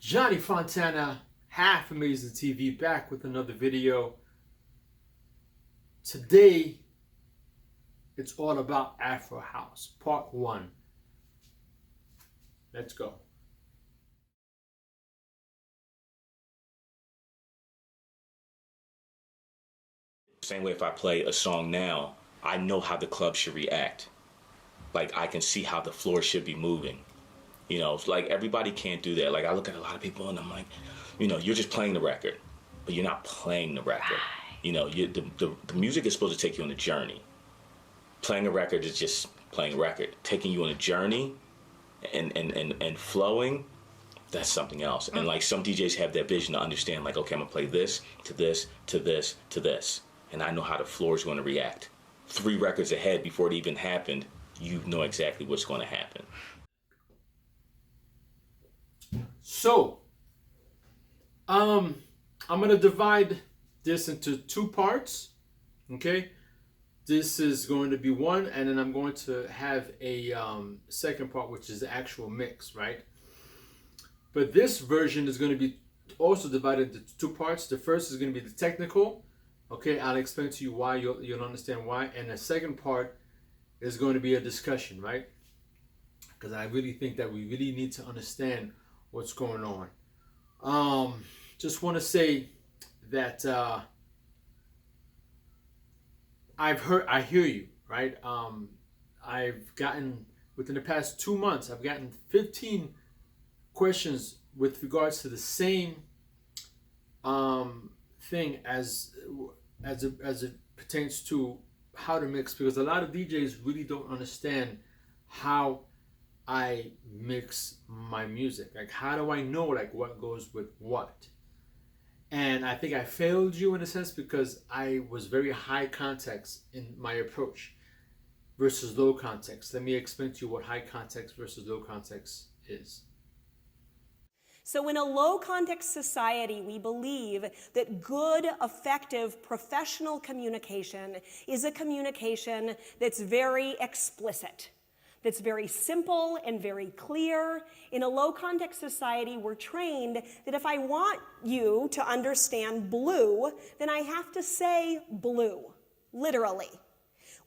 Johnny Fontana, Half Amazing TV, back with another video. Today, it's all about Afro House, part 1. Let's go. Same way if I play a song now, I know how the club should react. Like, I can see how the floor should be moving. You know, it's like everybody can't do that. Like, I look at a lot of people and I'm like, you know, you're just playing the record, but you're not playing the record. You know, the music is supposed to take you on a journey. Playing a record is just playing a record. Taking you on a journey and flowing, that's something else. And like some DJs have that vision to understand, like, okay, I'm gonna play this, to this, to this, to this. And I know how the floor is gonna react. 3 records ahead before it even happened, you know exactly what's gonna happen. So, I'm gonna divide this into 2 parts, okay? This is going to be one, and then I'm going to have a second part, which is the actual mix, right? But this version is going to be also divided into 2 parts. The first is going to be the technical, okay? I'll explain to you why, you'll understand why. And the second part is going to be a discussion, right? Because I really think that we really need to understand what's going on. Just want to say that I hear you, right? I've gotten, within the past 2 months, I've gotten 15 questions with regards to the same thing as it pertains to how to mix, because a lot of DJs really don't understand how I mix my music. Like, how do I know, like, what goes with what? And I think I failed you in a sense because I was very high context in my approach versus low context. Let me explain to you what high context versus low context is. So in a low context society, we believe that good, effective, professional communication is a communication that's very explicit, that's very simple and very clear. In a low context society, we're trained that if I want you to understand blue, then I have to say blue, literally.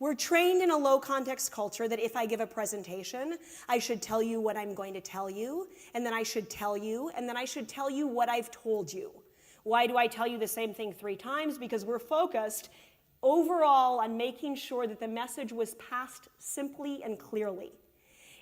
We're trained in a low context culture that if I give a presentation, I should tell you what I'm going to tell you, and then I should tell you, and then I should tell you what I've told you. Why do I tell you the same thing 3 times? Because we're focused overall on making sure that the message was passed simply and clearly.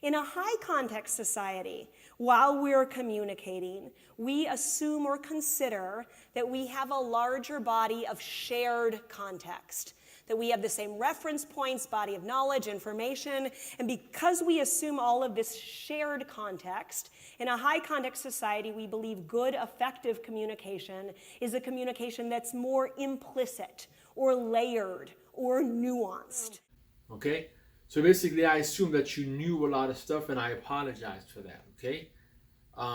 In a high context society, while we're communicating, we assume or consider that we have a larger body of shared context, that we have the same reference points, body of knowledge, information, and because we assume all of this shared context, in a high context society, we believe good, effective communication is a communication that's more implicit or layered or nuanced. Okay? So basically, I assume that you knew a lot of stuff, and I apologize for that, okay?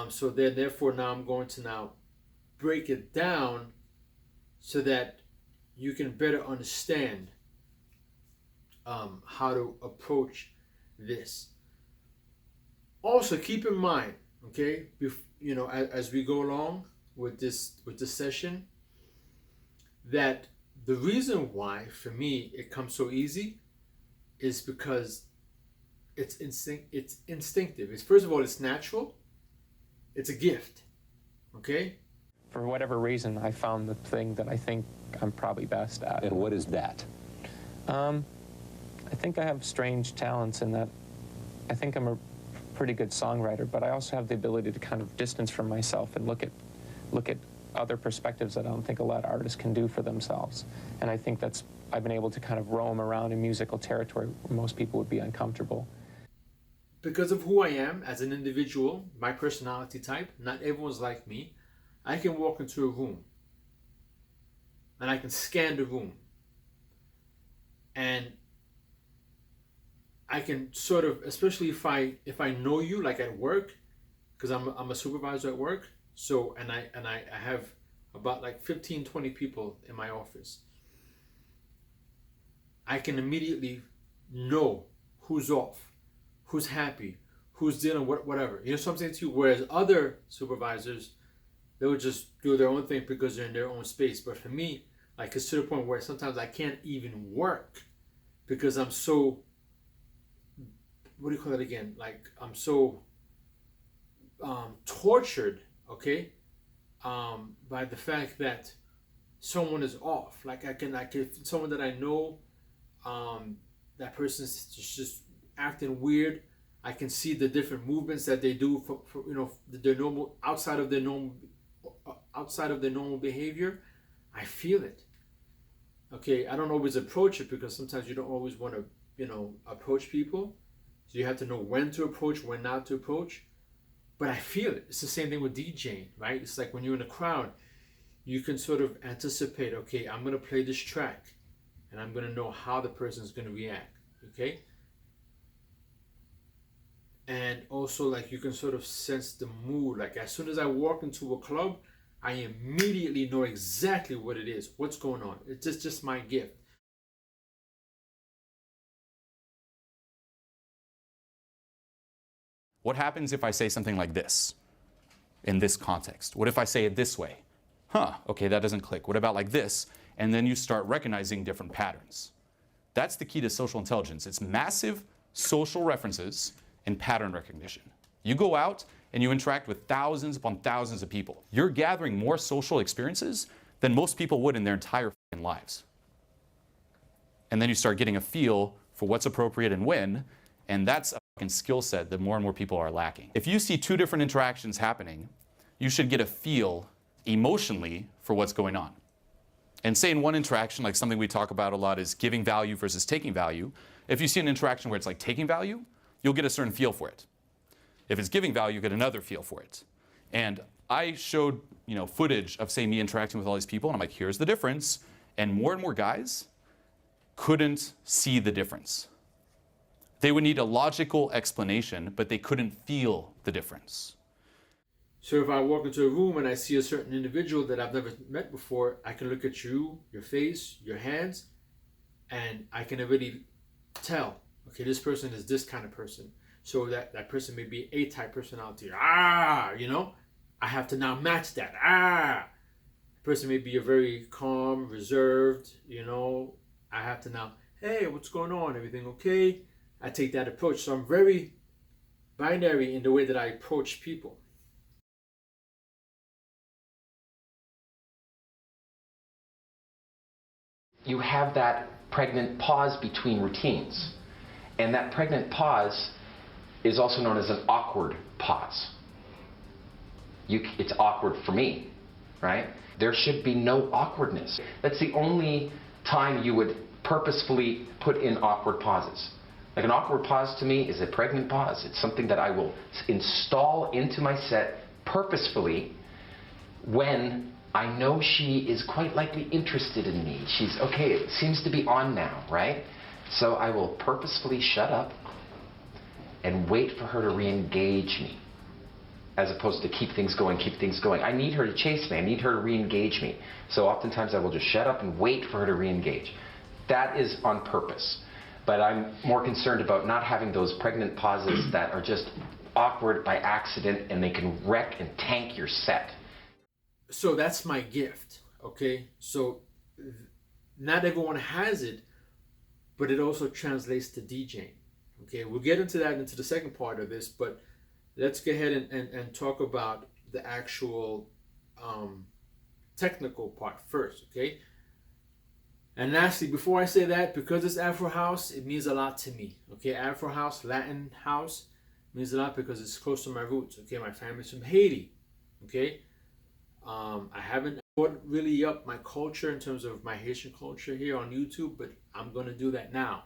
So then, therefore, now I'm going to now break it down so that you can better understand how to approach this. Also, keep in mind, okay, you know, as we go along with this session, that the reason why for me it comes so easy is because it's instinctive. It's, first of all, it's natural. It's a gift. Okay? For whatever reason, I found the thing that I think I'm probably best at. And what is that? I think I have strange talents in that I think I'm a pretty good songwriter, but I also have the ability to kind of distance from myself and look at other perspectives that I don't think a lot of artists can do for themselves. And I think I've been able to kind of roam around in musical territory where most people would be uncomfortable. Because of who I am as an individual, my personality type, not everyone's like me. I can walk into a room and I can scan the room, and I can sort of, especially if I know you, like at work, because I'm a supervisor at work. So and I have about like 15-20 people in my office. I can immediately know who's off, who's happy, who's dealing with whatever. You know what I'm saying to you? Whereas other supervisors, they would just do their own thing because they're in their own space. But for me, like, it's to the point where sometimes I can't even work because I'm so, what do you call it again? Like, I'm so tortured, okay, by the fact that someone is off. Like, someone that I know, that person's just acting weird. I can see the different movements that they do for you know, their normal, outside of their normal behavior. I feel it. Okay, I don't always approach it because sometimes you don't always want to, you know, approach people. So you have to know when to approach, when not to approach. But I feel it. It's the same thing with DJing, right? It's like when you're in a crowd, you can sort of anticipate, okay, I'm going to play this track and I'm going to know how the person's going to react, okay? And also, like, you can sort of sense the mood. Like, as soon as I walk into a club, I immediately know exactly what it is, what's going on. It's just my gift. What happens if I say something like this in this context? What if I say it this way? Huh, okay, that doesn't click. What about like this? And then you start recognizing different patterns. That's the key to social intelligence. It's massive social references and pattern recognition. You go out and you interact with thousands upon thousands of people. You're gathering more social experiences than most people would in their entire lives. And then you start getting a feel for what's appropriate and when, and that's a skill set that more and more people are lacking. If you see two different interactions happening, you should get a feel emotionally for what's going on. And say in one interaction, like something we talk about a lot is giving value versus taking value. If you see an interaction where it's like taking value, you'll get a certain feel for it. If it's giving value, you get another feel for it. And I showed, you know, footage of, say, me interacting with all these people, and I'm like, here's the difference. And more guys couldn't see the difference. They would need a logical explanation, but they couldn't feel the difference. So if I walk into a room and I see a certain individual that I've never met before, I can look at you, your face, your hands, and I can already tell, okay, this person is this kind of person. So that person may be A-type personality. You know, I have to now match that. The person may be a very calm, reserved, you know, I have to now, hey, what's going on? Everything okay? I take that approach. So I'm very binary in the way that I approach people. You have that pregnant pause between routines. And that pregnant pause is also known as an awkward pause. It's awkward for me, right? There should be no awkwardness. That's the only time you would purposefully put in awkward pauses. Like, an awkward pause to me is a pregnant pause. It's something that I will install into my set purposefully when I know she is quite likely interested in me. She's, okay, it seems to be on now, right? So I will purposefully shut up and wait for her to re-engage me, as opposed to keep things going. I need her to chase me. I need her to re-engage me. So oftentimes I will just shut up and wait for her to re-engage. That is on purpose. But I'm more concerned about not having those pregnant pauses that are just awkward by accident, and they can wreck and tank your set. So that's my gift, okay? So not everyone has it, but it also translates to DJing, okay? We'll get into that into the second part of this, but let's go ahead and talk about the actual technical part first, okay? And lastly, before I say that, because it's Afro House, it means a lot to me, okay? Afro House, Latin House, means a lot because it's close to my roots, okay? My family's from Haiti, okay? I haven't brought really up my culture in terms of my Haitian culture here on YouTube, but I'm going to do that now.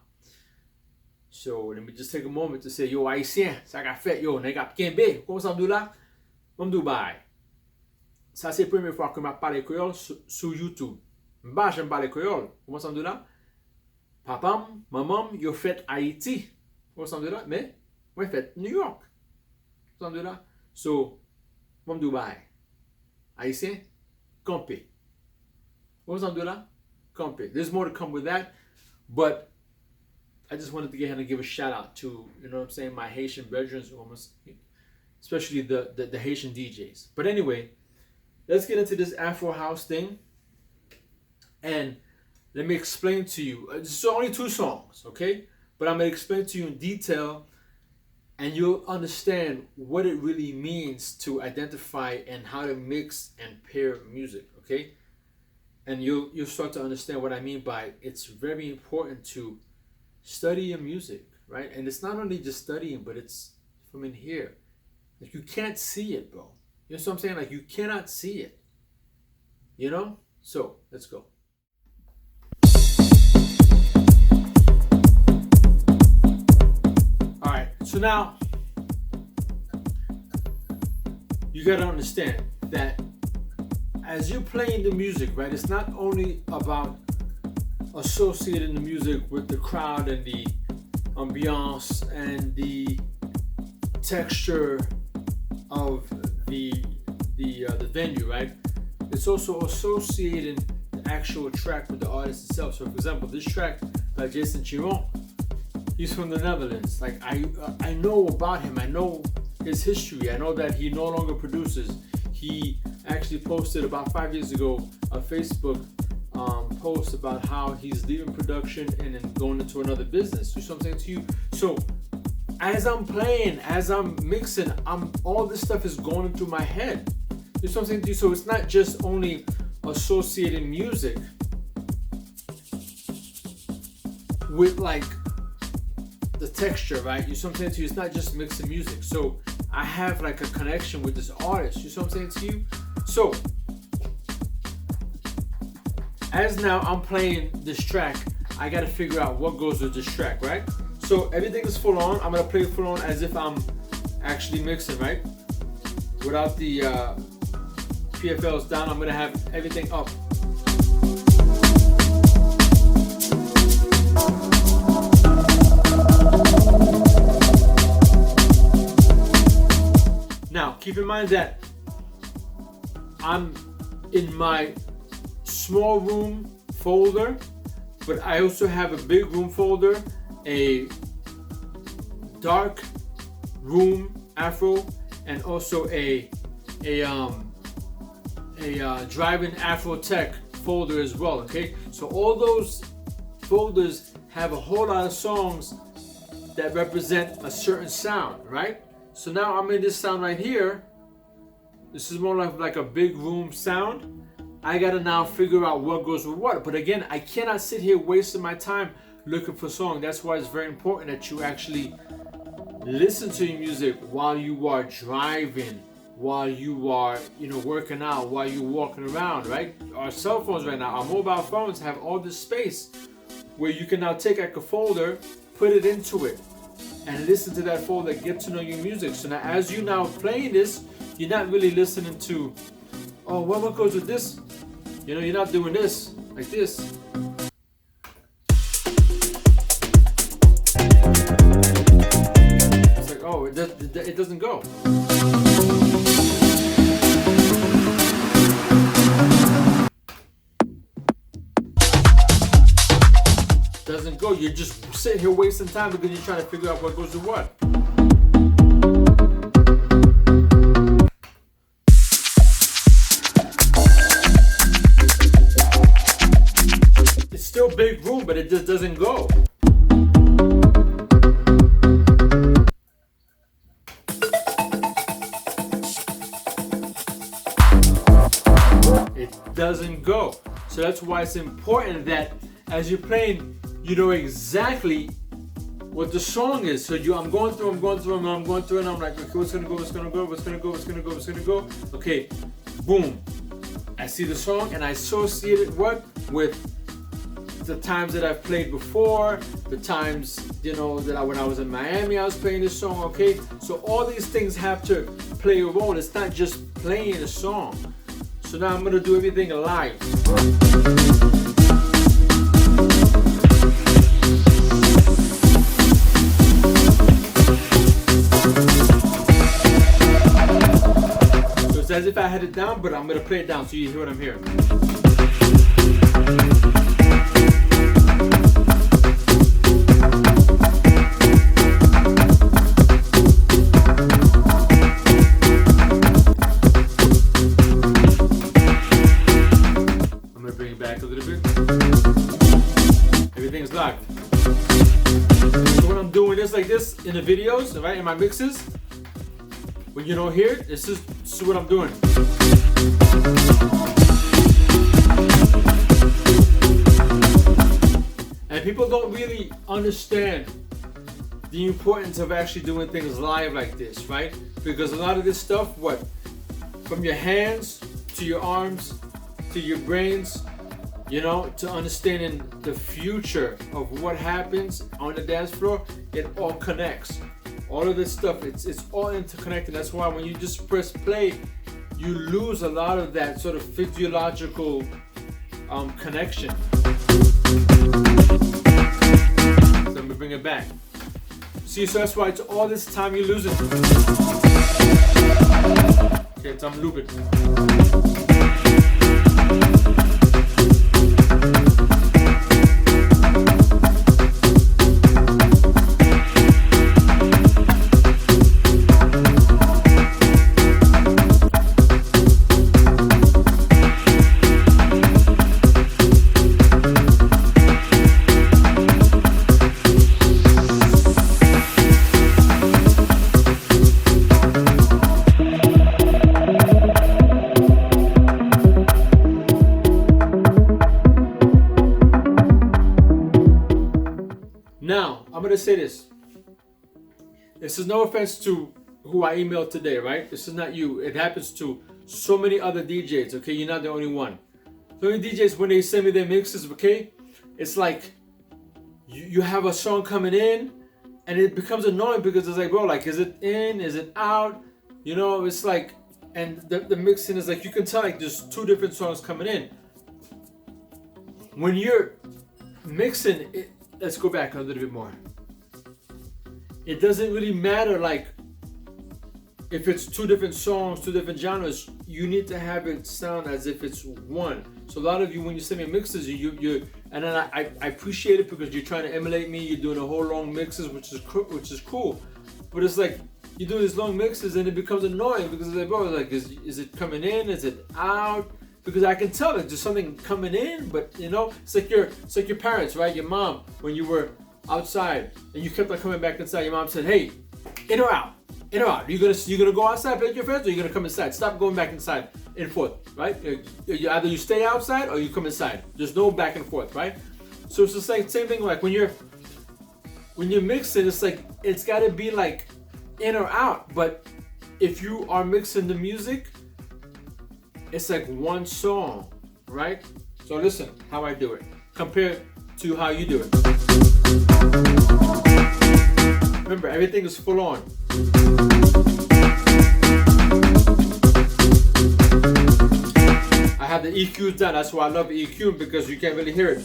So let me just take a moment to say, yo, Haïtien, ça qu'a fait, yo, nèg ap kenbe, comment ça m'dou là? M'dou bay. Ça c'est la première fois que m'a parlé créole sur YouTube. M'ba j'aime parler créole. Comment ça m'dou là? Papam, maman, yo fait Haïti. Comment ça m'dou là? Mais moi fait New York. Comment ça m'dou là? So, m'dou bay. Haïtien, campé. Comment ça m'dou là? Campé. There's more to come with that, but I just wanted to get ahead and give a shout out to, you know what I'm saying, my Haitian brethren, almost, especially the Haitian DJs. But anyway, let's get into this Afro house thing. And let me explain to you. It's only 2 songs, okay? But I'm going to explain to you in detail, and you'll understand what it really means to identify and how to mix and pair music, okay? And you'll start to understand what I mean by it's very important to study your music, right? And it's not only just studying, but it's from in here. Like, you can't see it, bro. You know what I'm saying? Like, you cannot see it. You know? So, let's go. Alright, so now you gotta understand that as you're playing the music, right, it's not only about associating the music with the crowd and the ambiance and the texture of the venue, right? It's also associating the actual track with the artist itself. So, for example, this track by Jason Chiron, he's from the Netherlands. Like, I know about him. I know his history. I know that he no longer produces. He actually posted about 5 years ago a Facebook post about how he's leaving production and then going into another business. You know what I'm saying to you? So as I'm playing, as I'm mixing, all this stuff is going into my head. You know what I'm saying to you? So it's not just only associating music with like the texture, right? You know what I'm saying to you? It's not just mixing music. So I have like a connection with this artist. You know what I'm saying to you? So as now I'm playing this track, I gotta figure out what goes with this track, right? So everything is full on. I'm gonna play it full on as if I'm actually mixing, right? Without the PFLs down, I'm gonna have everything up. Now, keep in mind that I'm in my small room folder, but I also have a big room folder, a dark room Afro, and also a driving Afro tech folder as well. Okay, so all those folders have a whole lot of songs that represent a certain sound, right? So now I'm in this sound right here. This is more like a big room sound. I gotta now figure out what goes with what. But again, I cannot sit here wasting my time looking for songs. That's why it's very important that you actually listen to your music while you are driving, while you are, working out, while you're walking around, right? Our cell phones right now, our mobile phones have all this space where you can now take like a folder, put it into it, and listen to that folder, get to know your music. So now as you now playing this, you're not really listening to, oh, what goes with this? You're not doing this, like this. It's like, oh, it doesn't go. Doesn't go. You're just sitting here wasting time because you're trying to figure out what goes with what. It's still big room, but it just doesn't go. It doesn't go. So that's why it's important that as you're playing, you know exactly what the song is. So I'm going through, and I'm like, okay, what's gonna go? Okay, boom. I see the song and I associate it with the times that I've played before, the times, that when I was in Miami, I was playing this song, okay? So all these things have to play a role. It's not just playing a song. So now I'm gonna do everything live. As if I had it down, but I'm gonna play it down so you hear what I'm hearing. in the videos, right, in my mixes, when you don't hear it, this is what I'm doing. And people don't really understand the importance of actually doing things live like this, right? Because a lot of this stuff, from your hands to your arms to your brains, you know, to understanding the future of what happens on the dance floor, it all connects. All of this stuff, it's all interconnected. That's why when you just press play, you lose a lot of that sort of physiological connection. So let me bring it back. See, so that's why it's all this time you're losing. Okay, so I'm looping. Now, I'm gonna say this. This is no offense to who I emailed today, right? This is not you. It happens to so many other DJs, okay? You're not the only one. So many DJs, when they send me their mixes, okay? It's like you have a song coming in and it becomes annoying because it's like, bro, like, is it in? Is it out? You know, it's like, and the mixing is like, you can tell like there's two different songs coming in. When you're mixing it, let's go back a little bit more. It doesn't really matter, like, if it's two different songs, two different genres, you need to have it sound as if it's one. So a lot of you, when you send me mixes, you and then I appreciate it because you're trying to emulate me. You're doing a whole long mixes, which is cool. But it's like you do these long mixes and it becomes annoying because it's like, bro, like, is it coming in? Is it out? Because I can tell that there's something coming in, but you know, it's like your parents, right? Your mom, when you were outside and you kept on coming back inside, your mom said, "Hey, in or out? In or out? You gonna go outside, play with your friends, or you gonna come inside? Stop going back inside and forth, right? Either you stay outside or you come inside. There's no back and forth, right? So it's the same thing. Like when you're mixing, it's like it's gotta be like in or out. But if you are mixing the music, it's like one song, right? So listen how I do it compared to how you do it. Remember, everything is full on. I have the EQs down. That's why I love EQ, because you can't really hear it.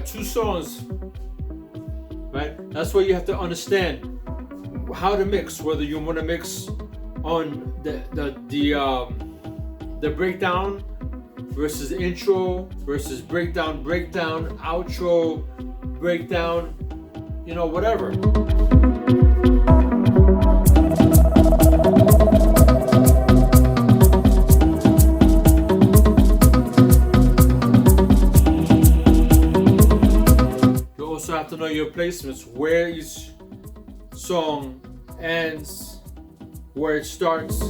Two songs, right? That's why you have to understand how to mix. Whether you want to mix on the breakdown versus intro versus breakdown, outro, breakdown, you know, whatever. Have to know your placements, where each song ends, where it starts.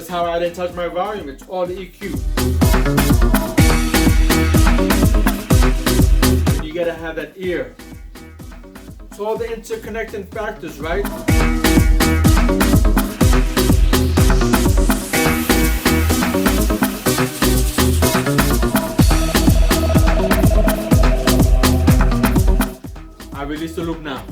how I didn't touch my volume. It's all the EQ. You gotta have that ear. It's all the interconnecting factors, right? I release the loop now.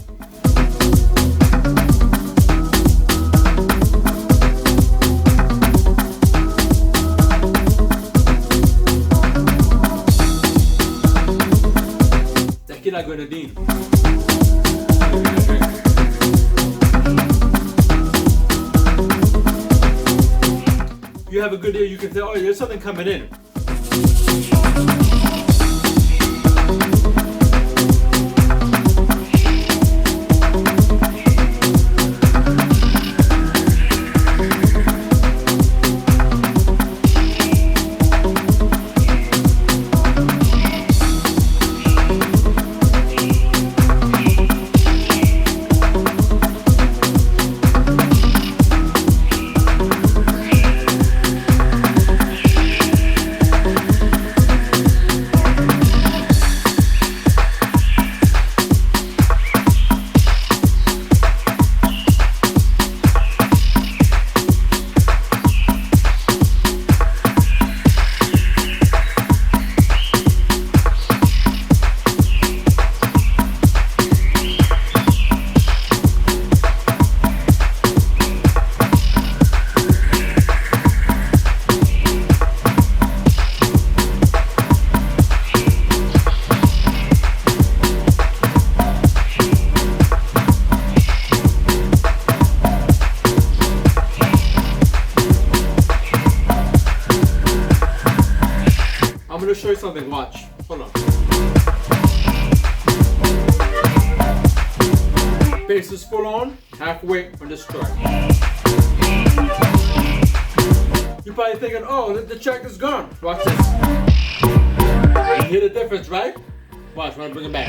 Tequila grenadine. You have a good ear, you can tell, oh, there's something coming in. I'm gonna show you something, watch. Hold on. Bass is full on, halfway on the strike. You're probably thinking, oh, the check is gone. Watch this. You hear the difference, right? Watch, when I bring it back.